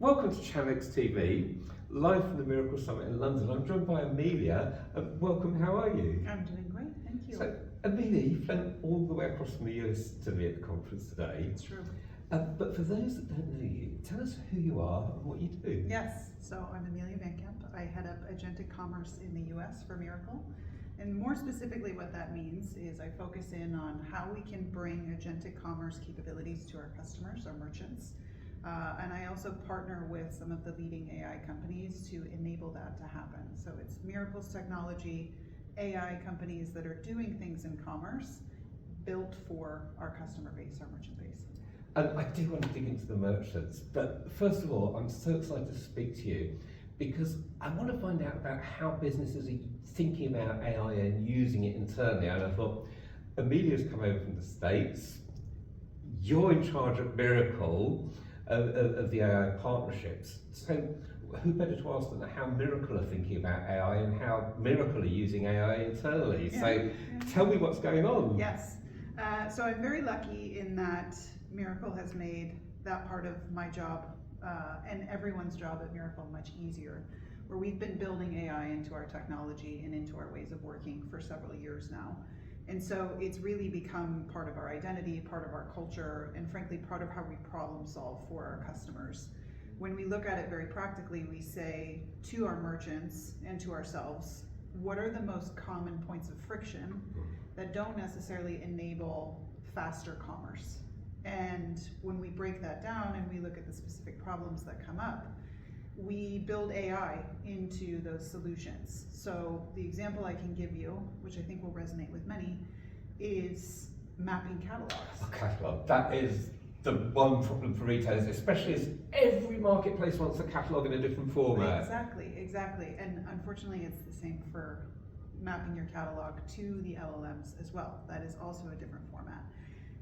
Welcome to ChannelX TV, live from the Mirakl Summit in London. I'm joined by Amelia. Welcome, how are you? I'm doing great, thank you. So, Amelia, you've flown all the way across from the US to be at the conference today. It's true. But for those that don't know you, tell us who you are and what you do. Yes, so I'm Amelia Van Camp. I head up Agentic Commerce in the US for Mirakl. And more specifically what that means is I focus in on how we can bring Agentic Commerce capabilities to our customers, our merchants. And I also partner with some of the leading AI companies to enable that to happen. So it's Mirakl's technology, AI companies that are doing things in commerce, built for our customer base, our merchant base. And I do want to dig into the merchants, but first of all, I'm so excited to speak to you because I want to find out about how businesses are thinking about AI and using it internally. And I thought, Amelia's come over from the States, you're in charge of Mirakl, of the AI partnerships. So who better to ask than how Mirakl are thinking about AI and how Mirakl are using AI internally? So tell me what's going on. Yes, so I'm very lucky in that Mirakl has made that part of my job and everyone's job at Mirakl much easier, where we've been building AI into our technology and into our ways of working for several years now. And so it's really become part of our identity, part of our culture, and frankly, part of how we problem solve for our customers. When we look at it very practically, we say to our merchants and to ourselves, what are the most common points of friction that don't necessarily enable faster commerce? And when we break that down and we look at the specific problems that come up, we build AI into those solutions. So the example I can give you, which I think will resonate with many, is mapping catalogs. A catalog, that is the one problem for retailers, especially as every marketplace wants a catalog in a different format. Exactly. And unfortunately, it's the same for mapping your catalog to the LLMs as well. That is also a different format.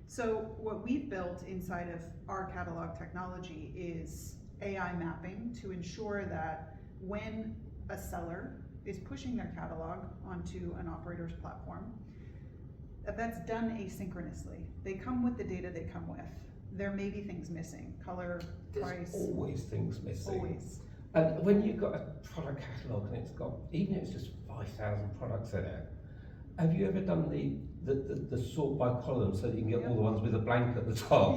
So what we've built inside of our catalog technology is AI mapping to ensure that when a seller is pushing their catalog onto an operator's platform, that's done asynchronously. They come with the data they come with. There may be things missing, color, price. There's always things missing. Always. And when you've got a product catalog and it's got, even if it's just 5,000 products in it, have you ever done the sort by column so that you can get all the ones with a blank at the top?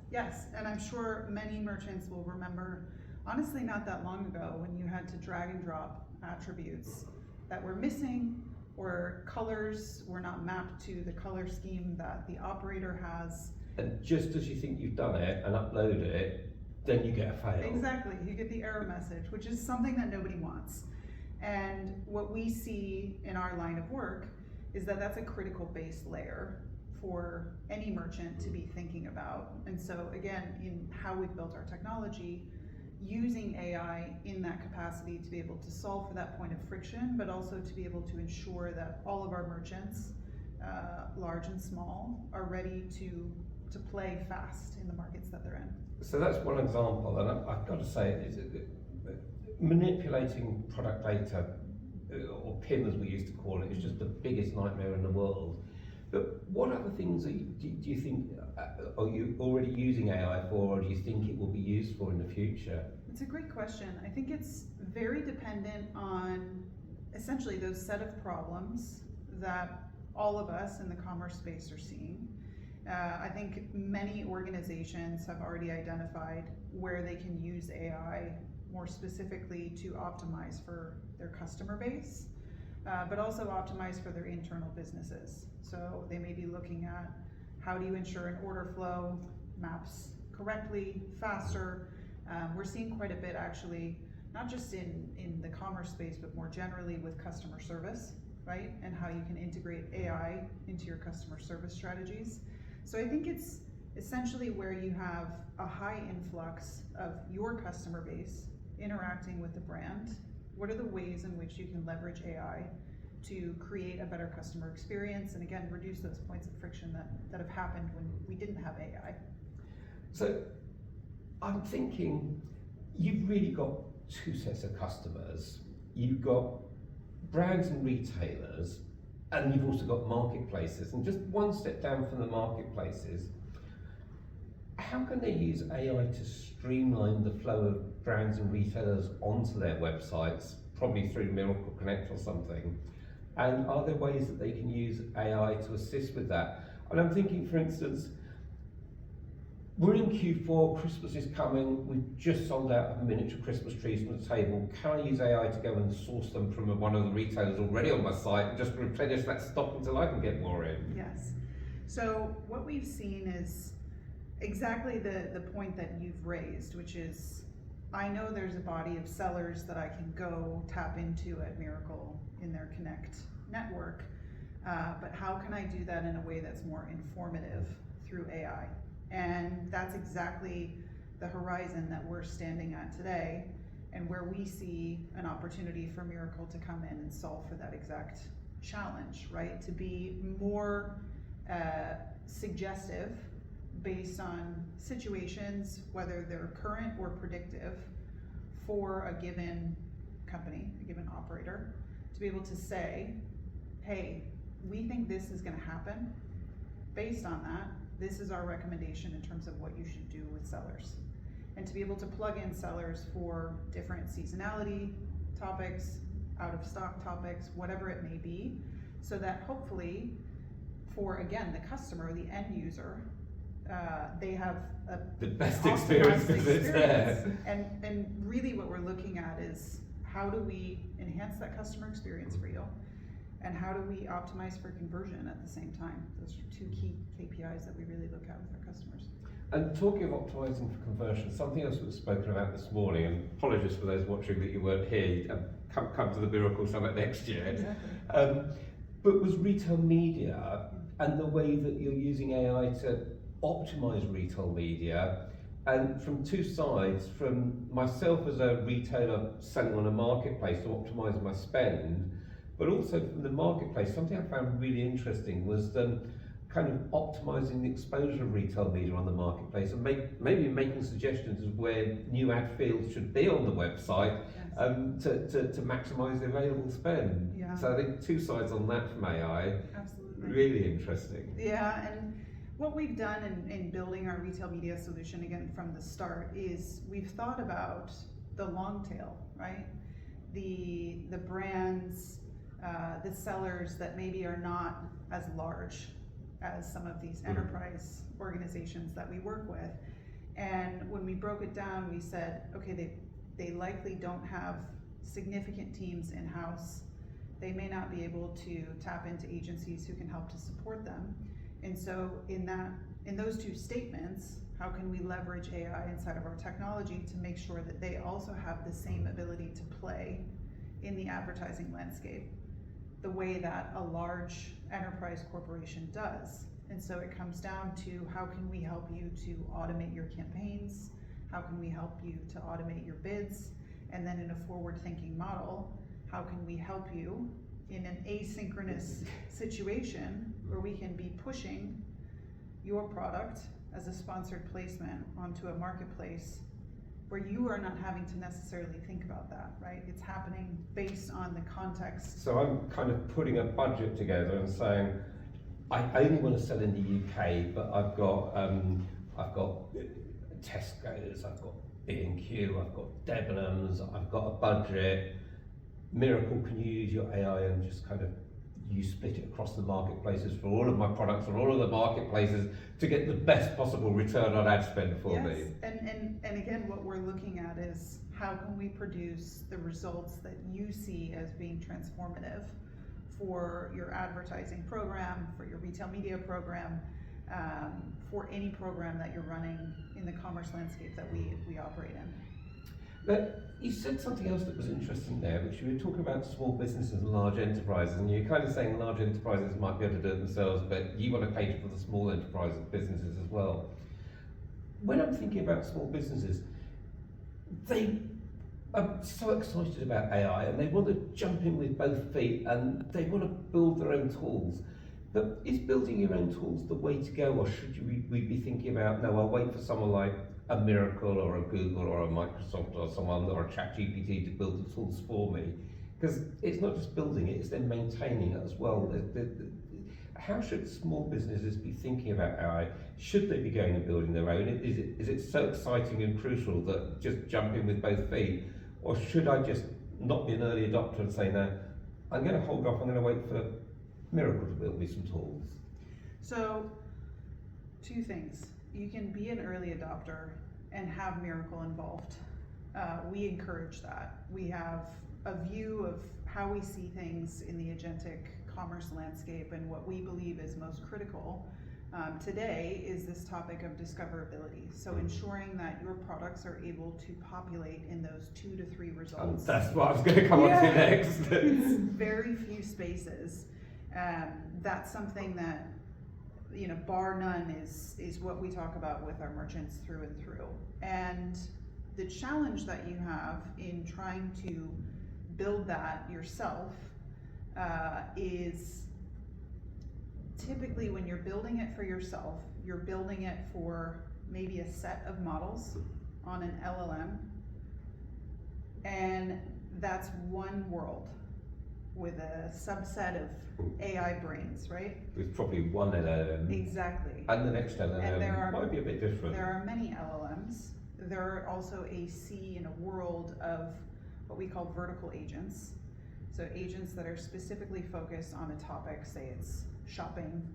Yes, and I'm sure many merchants will remember, honestly not that long ago, when you had to drag and drop attributes that were missing or colors were not mapped to the color scheme that the operator has. And just as you think you've done it and upload it, then you get a fail. Exactly, you get the error message, which is something that nobody wants. And what we see in our line of work is that that's a critical base layer for any merchant to be thinking about. And so again, in how we've built our technology, using AI in that capacity to be able to solve for that point of friction, but also to be able to ensure that all of our merchants, large and small, are ready to play fast in the markets that they're in. So that's one example, and I've got to say, manipulating product data, or PIM as we used to call it, is just the biggest nightmare in the world. But what other things do you think, are you already using AI for, or do you think it will be used for in the future? It's a great question. I think it's very dependent on essentially those set of problems that all of us in the commerce space are seeing. I think many organizations have already identified where they can use AI more specifically to optimize for their customer base, but also optimize for their internal businesses. So they may be looking at how do you ensure an order flow maps correctly, faster. We're seeing quite a bit actually, not just in the commerce space, but more generally with customer service, right? And how you can integrate AI into your customer service strategies. So I think it's essentially where you have a high influx of your customer base interacting with the brand. What are the ways in which you can leverage AI to create a better customer experience, and again, reduce those points of friction that have happened when we didn't have AI? So I'm thinking, you've really got two sets of customers. You've got brands and retailers, and you've also got marketplaces. And just one step down from the marketplaces, how can they use AI to streamline the flow of brands and retailers onto their websites, probably through Mirakl Connect or something? And are there ways that they can use AI to assist with that? And I'm thinking, for instance, we're in Q4, Christmas is coming, we've just sold out of miniature Christmas trees from the table. Can I use AI to go and source them from one of the retailers already on my site and just replenish that stock until I can get more in? Yes. So what we've seen is exactly the point that you've raised, which is, I know there's a body of sellers that I can go tap into at Mirakl in their Connect network, but how can I do that in a way that's more informative through AI? And that's exactly the horizon that we're standing at today, and where we see an opportunity for Mirakl to come in and solve for that exact challenge, right? To be more suggestive based on situations, whether they're current or predictive, for a given company, a given operator, to be able to say, hey, we think this is going to happen. Based on that, this is our recommendation in terms of what you should do with sellers. And to be able to plug in sellers for different seasonality topics, out of stock topics, whatever it may be, so that hopefully for, again, the customer, the end user, they have the best experience because it's there. And really what we're looking at is, how do we enhance that customer experience for you? And how do we optimize for conversion at the same time? Those are two key KPIs that we really look at with our customers. And talking of optimizing for conversion, something else that was spoken about this morning, and apologies for those watching that you weren't here, come to the Mirakl Summit next year, Exactly. but was retail media and the way that you're using AI to optimize retail media, and from two sides, from myself as a retailer selling on a marketplace to optimize my spend, but also from the marketplace. Something I found really interesting was kind of optimizing the exposure of retail media on the marketplace, and maybe making suggestions of where new ad fields should be on the website. Yes. To maximize the available spend. Yeah. So I think two sides on that from AI. Absolutely. Really interesting. Yeah, and what we've done in building our retail media solution, again from the start, is we've thought about the long tail, right? The brands, the sellers that maybe are not as large as some of these enterprise organizations that we work with. And when we broke it down, we said, okay, they likely don't have significant teams in-house. They may not be able to tap into agencies who can help to support them. And so in those two statements, how can we leverage AI inside of our technology to make sure that they also have the same ability to play in the advertising landscape the way that a large enterprise corporation does? And so it comes down to, how can we help you to automate your campaigns? How can we help you to automate your bids? And then in a forward-thinking model, how can we help you in an asynchronous situation where we can be pushing your product as a sponsored placement onto a marketplace where you are not having to necessarily think about that, right? It's happening based on the context. So I'm kind of putting a budget together and saying, I only want to sell in the UK, but I've got Tesco's, I've got B&Q, I've got Debenhams, I've got a budget. Mirakl, can you use your AI and just kind of you split it across the marketplaces for all of my products or all of the marketplaces to get the best possible return on ad spend for me? And again, what we're looking at is, how can we produce the results that you see as being transformative for your advertising program, for your retail media program, for any program that you're running in the commerce landscape that we operate in. But you said something else that was interesting there, which you were talking about small businesses and large enterprises, and you're kind of saying large enterprises might be able to do it themselves, but you want to cater for the small enterprise businesses as well. When I'm thinking about small businesses, they are so excited about AI and they want to jump in with both feet and they want to build their own tools. But is building your own tools the way to go, or should we be thinking about, no, I'll wait for someone like a Mirakl or a Google or a Microsoft or someone or a ChatGPT to build the tools for me? Because it's not just building it, it's then maintaining it as well. how should small businesses be thinking about AI? Should they be going and building their own? Is it so exciting and crucial that just jump in with both feet? Or should I just not be an early adopter and say, no, I'm going to hold off, I'm going to wait for Mirakl to build me some tools? So, two things. You can be an early adopter and have Mirakl involved. We encourage that. We have a view of how we see things in the agentic commerce landscape, and what we believe is most critical today is this topic of discoverability. So ensuring that your products are able to populate in those 2 to 3 results. That's what I was going to come on to next. It's very few spaces. That's something that, you know, bar none is what we talk about with our merchants through and through. And the challenge that you have in trying to build that yourself is typically when you're building it for yourself, you're building it for maybe a set of models on an LLM, and that's one world with a subset of AI brains, right? There's probably one LLM. Exactly. And the next LLM might be a bit different. There are many LLMs. There are also a sea in a world of what we call vertical agents. So agents that are specifically focused on a topic, say it's shopping,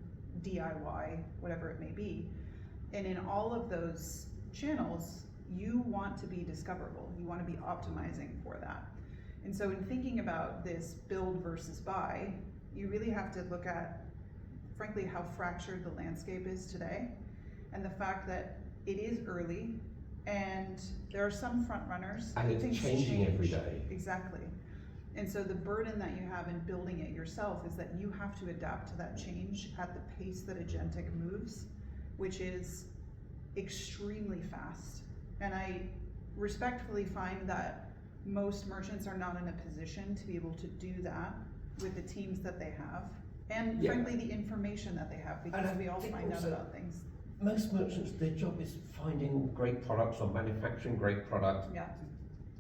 DIY, whatever it may be. And in all of those channels, you want to be discoverable. You want to be optimizing for that. And so in thinking about this build versus buy, you really have to look at, frankly, how fractured the landscape is today, and the fact that it is early, and there are some front runners. And it's changing every day. Exactly. And so the burden that you have in building it yourself is that you have to adapt to that change at the pace that agentic moves, which is extremely fast. And I respectfully find that most merchants are not in a position to be able to do that with the teams that they have, and frankly the information that they have, because we all find out about things. Most merchants, their job is finding great products or manufacturing great products. Yeah.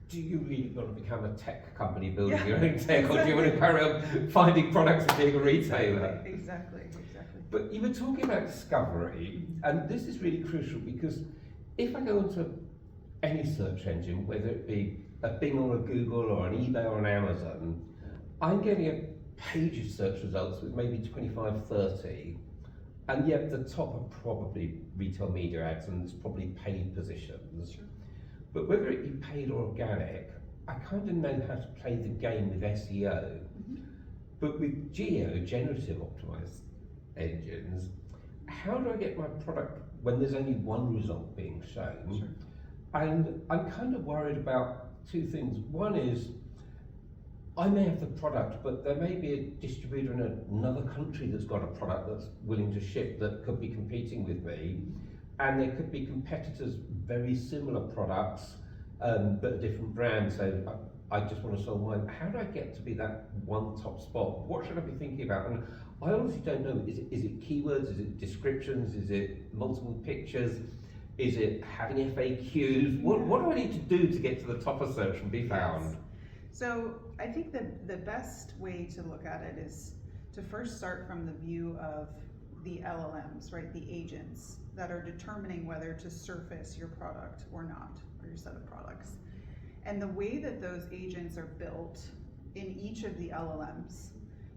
Do you really want to become a tech company building your own tech, or do you want to carry on finding products and being a retailer? Exactly. But you were talking about discovery, and this is really crucial, because if I go onto any search engine, whether it be a Bing or a Google or an eBay or an Amazon, I'm getting a page of search results with maybe 25, 30, and yet the top are probably retail media ads, and it's probably paid positions. Sure. But whether it be paid or organic, I kind of know how to play the game with SEO. But with generative optimized engines, how do I get my product when there's only one result being shown? Sure. And I'm kind of worried about two things. One is, I may have the product, but there may be a distributor in another country that's got a product that's willing to ship that could be competing with me. And there could be competitors, very similar products, but a different brand. So I just want to sell mine. How do I get to be that one top spot? What should I be thinking about? And I honestly don't know. Is it keywords? Is it descriptions? Is it multiple pictures? Is it having FAQs? What do I need to do to get to the top of search and be found? Yes. So I think that the best way to look at it is to first start from the view of the LLMs, right? The agents that are determining whether to surface your product or not, or your set of products. And the way that those agents are built in each of the LLMs,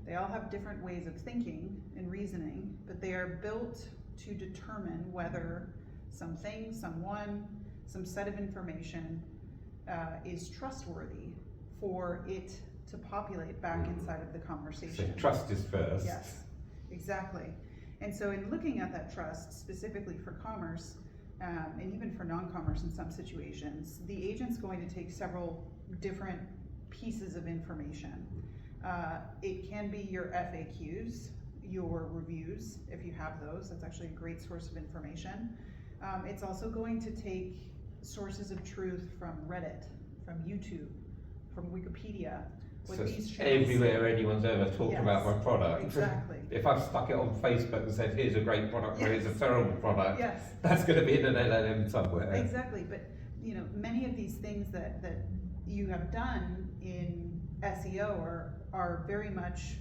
they all have different ways of thinking and reasoning, but they are built to determine whether something, someone, some set of information is trustworthy for it to populate back inside of the conversation. So trust is first. Yes, exactly. And so in looking at that trust, specifically for commerce, and even for non-commerce in some situations, the agent's going to take several different pieces of information. It can be your FAQs, your reviews, if you have those. That's actually a great source of information. It's also going to take sources of truth from Reddit, from YouTube, from Wikipedia. So it's everywhere anyone's ever talked about my product. Exactly. If I've stuck it on Facebook and said, here's a great product, or here's a terrible product, yes, that's going to be in an LLM somewhere. Exactly, but you know, many of these things that you have done in SEO are very much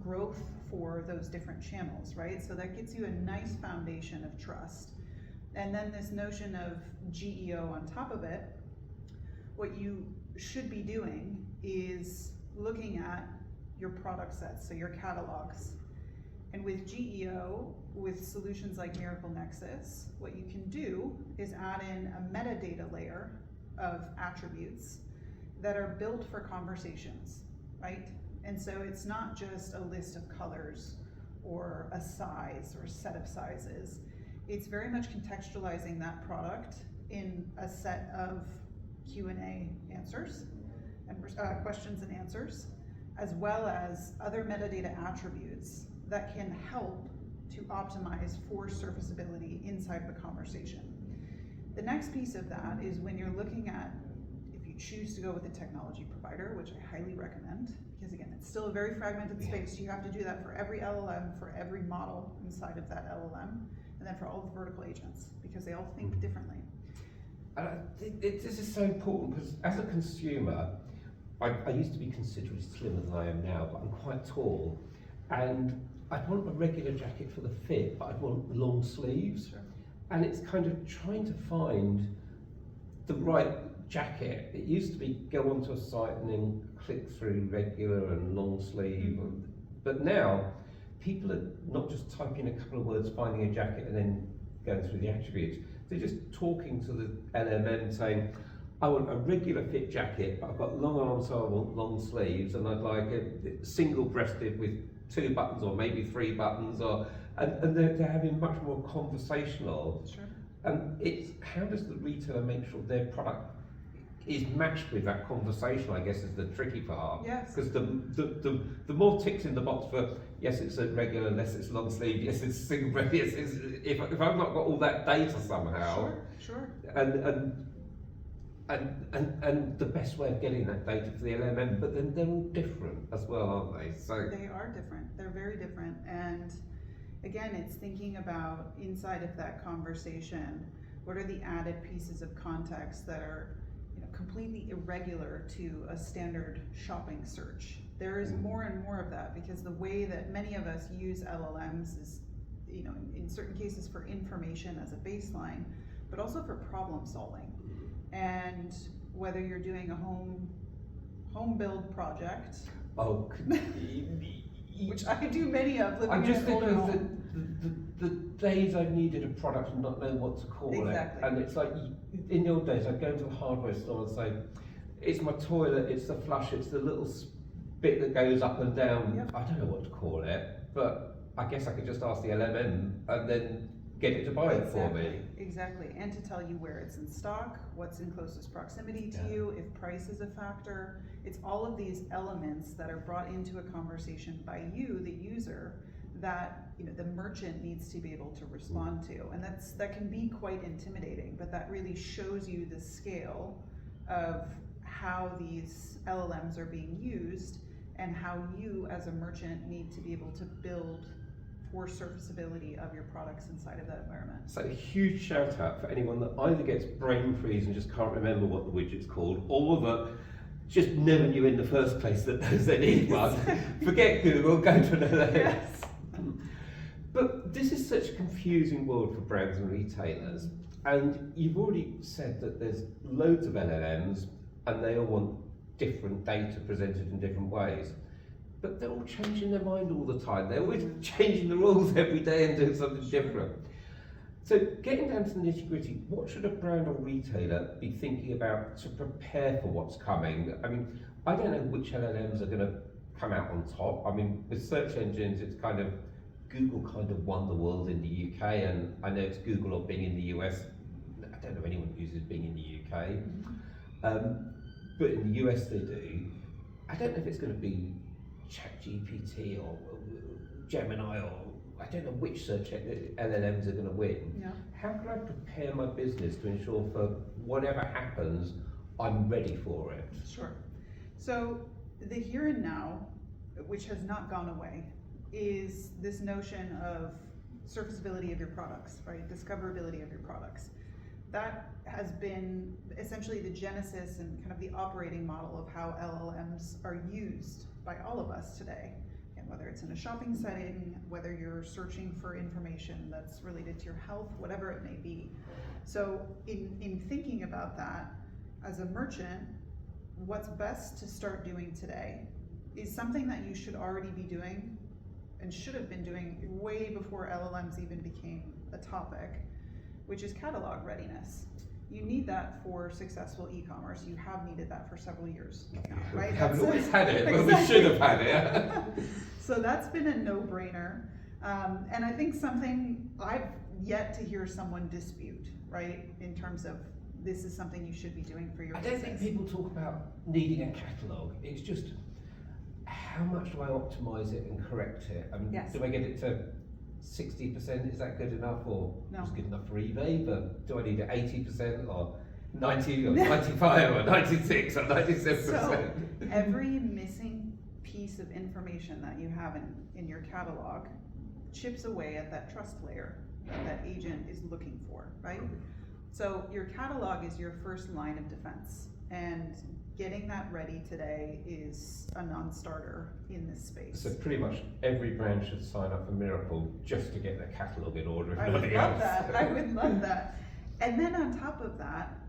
growth for those different channels, right? So that gets you a nice foundation of trust. And then this notion of GEO on top of it, what you should be doing is looking at your product sets, so your catalogs. And with GEO, with solutions like Mirakl Nexus, what you can do is add in a metadata layer of attributes that are built for conversations, right? And so it's not just a list of colors or a size or a set of sizes. It's very much contextualizing that product in a set of Q&A answers and questions and answers, as well as other metadata attributes that can help to optimize for surfaceability inside the conversation. The next piece of that is when you're looking at, if you choose to go with a technology provider, which I highly recommend, because again, it's still a very fragmented space. You have to do that for every LLM, for every model inside of that LLM, and then for all the vertical agents, because they all think differently. And I think this is so important because as a consumer, I used to be considerably slimmer than I am now, but I'm quite tall, and I'd want a regular jacket for the fit, but I'd want long sleeves. Sure. And it's kind of trying to find the right jacket. It used to be go onto a site and then click through regular and long sleeve, but now people are not just typing a couple of words, finding a jacket and then going through the attributes. They're just talking to the LLM saying, I want a regular fit jacket, but I've got long arms, so I want long sleeves, and I'd like it single-breasted with 2 buttons or maybe 3 buttons, or and they're having much more conversational. Sure. It's how does the retailer make sure their product is matched with that conversation, I guess, is the tricky part. Yes. Because the more ticks in the box for yes, it's a regular, yes, it's long sleeve, yes, it's single breast, yes, it's, if I've not got all that data somehow, Sure. and the best way of getting that data for the LLM, but then they're all different as well, aren't they? So they are different. They're very different, and again, it's thinking about inside of that conversation, what are the added pieces of context that are completely irregular to a standard shopping search. There is more and more of that because the way that many of us use LLMs is, in certain cases for information as a baseline, but also for problem solving. And whether you're doing a home build project, which I do many of, living I'm just in an older thinking of home. the days I've needed a product and not know what to call it. And it's like, in the old days, I'd go into a hardware store and say, it's my toilet, it's the flush, it's the little bit that goes up and down. Yep. I don't know what to call it, but I guess I could just ask the LLM and then get it to buy it for me. Exactly, and to tell you where it's in stock, what's in closest proximity to you, if price is a factor. It's all of these elements that are brought into a conversation by you, the user, that the merchant needs to be able to respond to, and that can be quite intimidating. But that really shows you the scale of how these LLMs are being used and how you, as a merchant, need to be able to build for surfaceability of your products inside of that environment. So a huge shout out for anyone that either gets brain freeze and just can't remember what the widget's called, or that just never knew in the first place that they need one. Forget Google, go to another. Yes. But this is such a confusing world for brands and retailers, and you've already said that there's loads of LLMs and they all want different data presented in different ways. But they're all changing their mind all the time. They're always changing the rules every day and doing something different. So getting down to the nitty-gritty, what should a brand or retailer be thinking about to prepare for what's coming? I mean, I don't know which LLMs are going to come out on top. I mean, with search engines, it's kind of, Google kind of won the world in the UK, and I know it's Google or Bing in the US. I don't know anyone who uses Bing in the UK. But in the US they do. I don't know if it's going to be ChatGPT or Gemini, or I don't know which search LLMs are going to win. Yeah. How can I prepare my business to ensure for whatever happens, I'm ready for it? Sure. So the here and now, which has not gone away, is this notion of surfaceability of your products, right? Discoverability of your products. That has been essentially the genesis and kind of the operating model of how LLMs are used by all of us today. Again, whether it's in a shopping setting, whether you're searching for information that's related to your health, whatever it may be. So in thinking about that, as a merchant, what's best to start doing today is something that you should already be doing and should have been doing way before LLMs even became a topic, which is catalog readiness. You need that for successful e-commerce. You have needed that for several years now, right? We haven't always had it, but we should have had it. So that's been a no-brainer. And I think something I've yet to hear someone dispute, right? In terms of this is something you should be doing for your business. I don't think people talk about needing a catalogue. It's just, how much do I optimize it and correct it? I mean, Yes. do I get it to 60%? Is that good enough, or No. just good enough for eBay? But do I need it 80% or 90 or 95 or 96 or 97%? So every missing piece of information that you have in your catalog chips away at that trust layer that agent is looking for, right? So your catalog is your first line of defense, and getting that ready today is a non-starter in this space. So pretty much every brand should sign up for Mirakl just to get their catalogue in order, if I would nothing love else. that. I would love that. And then on top of that,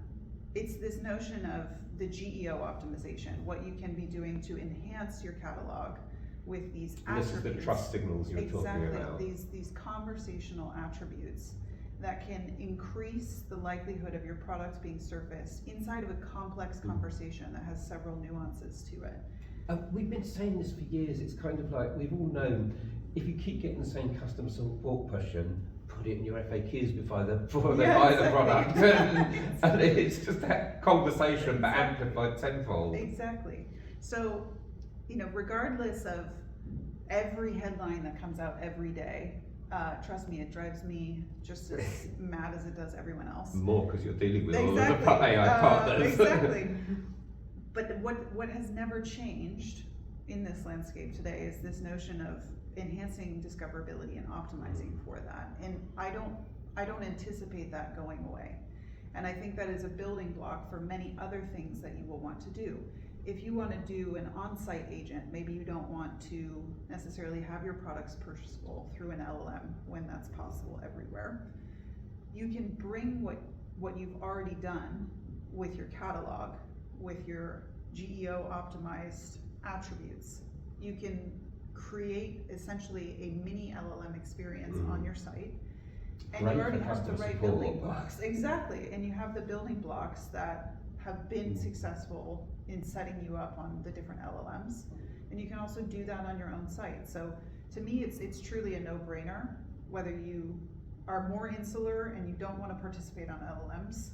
it's this notion of the GEO optimization, what you can be doing to enhance your catalog with these And this attributes. is the trust signals you were talking about. Exactly, these conversational attributes that can increase the likelihood of your products being surfaced inside of a complex conversation that has several nuances to it. We've been saying this for years. It's kind of like, we've all known, if you keep getting the same customer support question, put it in your FAQs before they Yeah, buy exactly. the product. And it's just that conversation but amplified tenfold. Exactly. So, regardless of every headline that comes out every day, trust me, it drives me just as mad as it does everyone else. More because you're dealing with all of Exactly. the AI partners. Exactly. But what has never changed in this landscape today is this notion of enhancing discoverability and optimizing for that. And I don't anticipate that going away. And I think that is a building block for many other things that you will want to do. If you want to do an on-site agent, maybe you don't want to necessarily have your products purchasable through an LLM when that's possible everywhere. You can bring what you've already done with your catalog, with your GEO optimized attributes. You can create essentially a mini LLM experience on your site. And Great you already for have the customer right support. building blocks. Exactly. And you have the building blocks that have been successful in setting you up on the different LLMs. And you can also do that on your own site. So to me, it's truly a no-brainer, whether you are more insular and you don't want to participate on LLMs.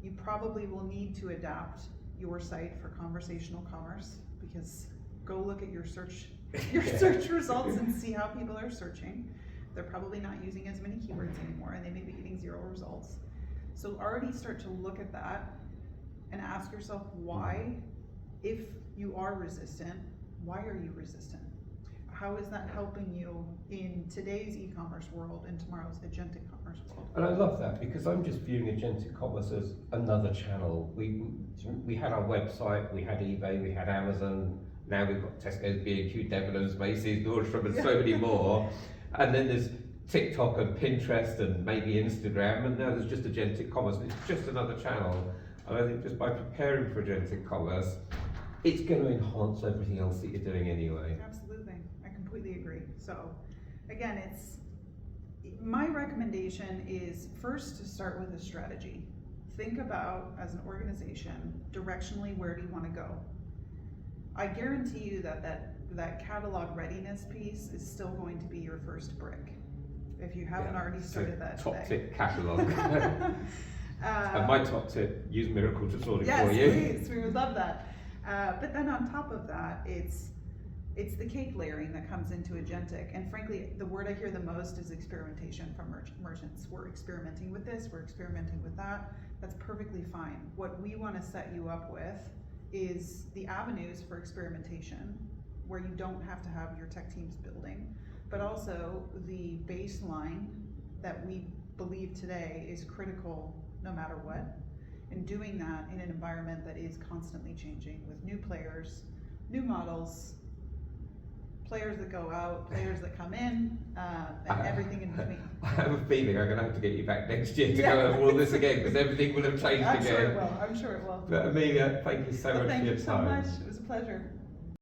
You probably will need to adapt your site for conversational commerce, because go look at your search results and see how people are searching. They're probably not using as many keywords anymore, and they may be getting 0 results. So already start to look at that and ask yourself why. If you are resistant, why are you resistant? How is that helping you in today's e-commerce world and tomorrow's agentic commerce world? And I love that, because I'm just viewing Agentic Commerce as another channel. We had our website, we had eBay, we had Amazon, now we've got Tesco's, B&Q, Debenhams, Macy's, Nordstrom, and so many more. And then there's TikTok and Pinterest and maybe Instagram, and now there's just Agentic Commerce. It's just another channel. And I think just by preparing for Agentic Commerce, it's going to enhance everything else that you're doing anyway. Absolutely, I completely agree. So again, my recommendation is first to start with a strategy. Think about, as an organization, directionally, where do you want to go? I guarantee you that catalog readiness piece is still going to be your first brick, if you haven't already started that today. Top tip catalogue. And my top tip, use Mirakl to sort it for you. Yes, please, we would love that. But then on top of that, it's the cake layering that comes into agentic. And frankly, the word I hear the most is experimentation from merchants. We're experimenting with this, we're experimenting with that. That's perfectly fine. What we want to set you up with is the avenues for experimentation, where you don't have to have your tech teams building, but also the baseline that we believe today is critical no matter what, and doing that in an environment that is constantly changing with new players, new models, players that go out, players that come in, and everything in between. I have a feeling I'm going to have to get you back next year to go over all this again, because everything will have changed I'm again. sure it will. I'm sure it will. But Amelia, thank you so much for your time. Thank you so much. It was a pleasure.